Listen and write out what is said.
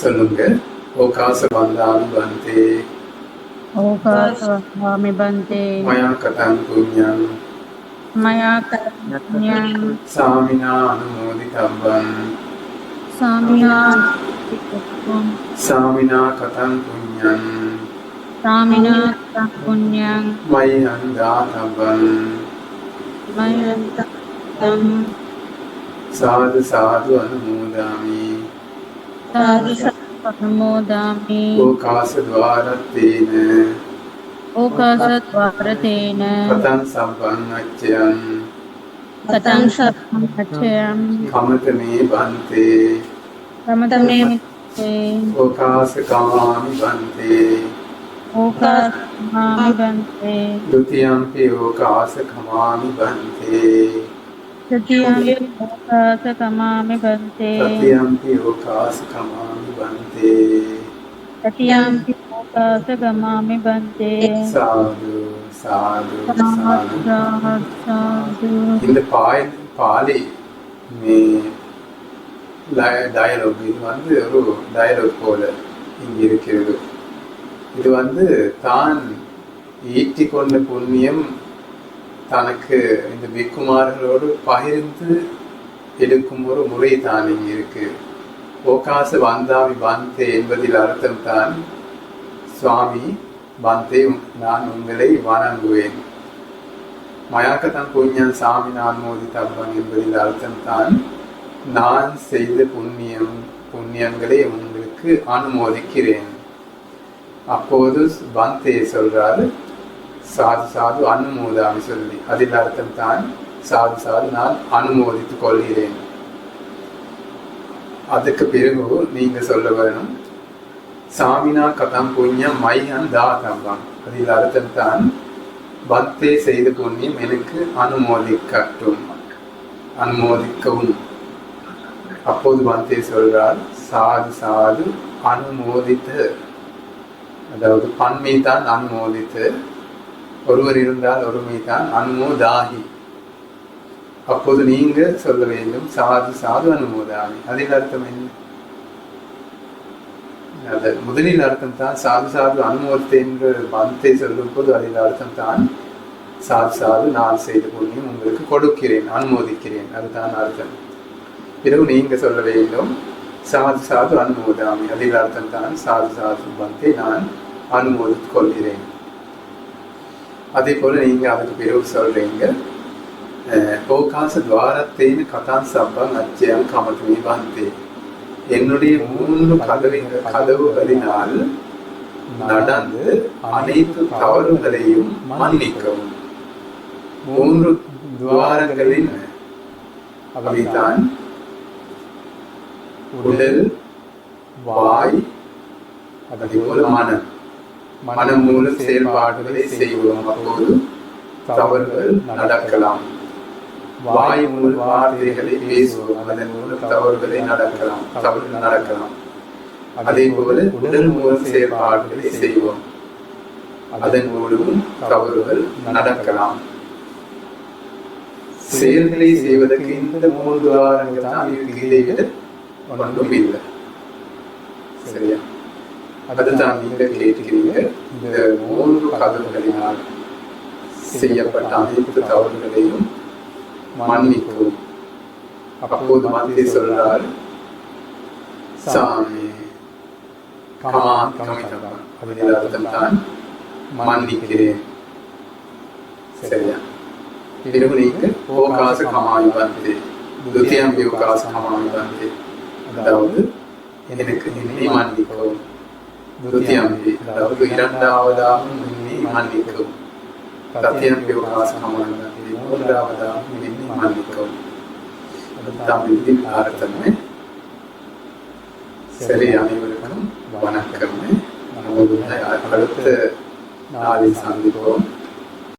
சொல்லுங்க. ஓகாச வந்தாமி பந்தே ஓகாச வந்தாமி பந்தே மயா கதம் புண்ணியம் மயா கருண்யம் சாமினா அனுமோதிதவ்வம் சாமினா சாமினா கதம் புண்ணியம் சாமினா புண்ணியம் மயி அந்தாதவ்வம் மயந்தம் சாது சாது அனுமோதாமி சாது அனுமோதாமி ஓகாச துவாரத்தேன ஓகாச துவாரதேன கதம் சம்பம் அச்சயம் கதம் சர்வம் அச்சயம் கமதமே பந்தே சமதமே ஓகாச காமாமி பந்தே ஓகாசமாமி பந்தே द्वितीयम्पि ओकास खमामि बन्धे तृतीयम्पि ओकास कमामि बन्धे तृतीयम्पि ओकास खमामि बन्धे तृतीयम्पि ओकास कमामि बन्धे साधु साधु साधु साधु இந்த பாலி டயலாக் இது வந்து ஒரு டயலாக் போல இங்க இருக்கிறது. இது வந்து தான் ஈட்டி கொண்ட புண்ணியம் தனக்கு இந்த பிக்குமார்களோடு பகிர்ந்து எடுக்கும் ஒரு முறை தான் இங்க இருக்கு. ஓகாச வந்தாமி பந்தே என்பதில் அர்த்தம் தான் சுவாமி பந்தே நான் உங்களை வணங்குவேன். மயாக்கதம் புண்ணியம் சாமி நான் மோதித்தவன் என்பதில் அர்த்தம் தான் நான் செய்த புண்ணியங்களை உங்களுக்கு அனுமோதிக்கிறேன். அப்போது பந்தே சொல்றாரு சாது சாது அனுமோதாமி சொல்லி, அதில் அர்த்தம் தான் சாது சாது நான் அனுமோதித்துக் கொள்கிறேன். அதுக்கு பிறகு நீங்க சொல்ல வேணும் சாமினா கதம் புண்ணியம் மையன் தாத்தம், அதில் அர்த்தம் தான் பந்தே செய்த புண்ணியம் எனக்கு அனுமோதிக்கவும். அப்போது பந்தே சொல்றார் சாது சாது அனுமோதித்து, அதாவது பன்மை தான் அனுமோதித்து, ஒருவர் இருந்தால் ஒருமை தான் அனுமோதாகி. அப்போது நீங்க சொல்ல வேண்டும் சாது சாது அனுமோதாமி. அதில் அர்த்தம் என்ன? அது முதலில் அர்த்தம் தான் சாது சாது அனுமோதித்து என்று பந்தே சொல்லும் போது அதில் அர்த்தம் தான் சாது சாது நான் செய்த புண்ணியம் உங்களுக்கு கொடுக்கிறேன், அனுமோதிக்கிறேன், அதுதான் அர்த்தம். பிறகு நீங்க சொல்ல வேண்டும் சாது சாது அனுமோதாமி. அதில் அர்த்தம் தான் சாது சாது பந்தே நான் அனுமோதித்துக் கொள்கிறேன். அதே போல நீங்க அதுக்கு பிறகு சொல்றீங்க ஓகாச துவாரத்தேன்னு கதான் சம்பம் அச்சயம் கமதுமி பந்தே, என்னுடைய 3 கதவுகளினால் நடந்து அனைத்து தவறுகளையும் மன்னிக்கவும். 3 துவாரங்களின் அவைதான் உடல், வாய், அதே போல மனம் மூலம் செயல்பாடுகளை செய்வோம். அப்போது தவறுகள் நடக்கலாம். வாய் மூலம் வார்த்தைகளை பேசுவோம், அதன் மூலம் தவறுகள் நடக்கலாம். அதே போல உடல் மூலம் செயல்பாடுகளை செய்வோம், அதன் மூலமும் தவறுகள் நடக்கலாம். செயல்களை செய்வதற்கு இந்த 3 துவாரங்கள் தான் இருக்கு, இதை விட ஒன்றும் இல்லை. சரியா? அதுதான் நீங்க கேட்கிறீங்க. இந்த 3 கதவுகளினால் செய்யப்பட்ட அனைத்து தவறுகளையும் மன்னிக்கும். அப்போது மத்திய சொல்றார் சாமி கமிதம், அதில் அர்த்தம் தான் மன்னிக்கிறேன். சரியா? பிறகு நீங்க ஓகாச கமாமி பந்தே, துத்தியம்பி ஓகாச கமாமி பந்தே, அதாவது எனக்கு என்னை மன்னிக்கவும். துத்தியம்பி அதாவது இரண்டாவதாகவும் என்னை மன்னிக்கவும். தத்தியம்பி ஓகாச கமாமி பந்தே, மூன்றாவதாகவும் என்னை மன்னிக்கவும். தமிழின் அர்த்தமே. சரி, அனைவருக்கும் வணக்கம். அடுத்த நாளில் சந்திப்போம்.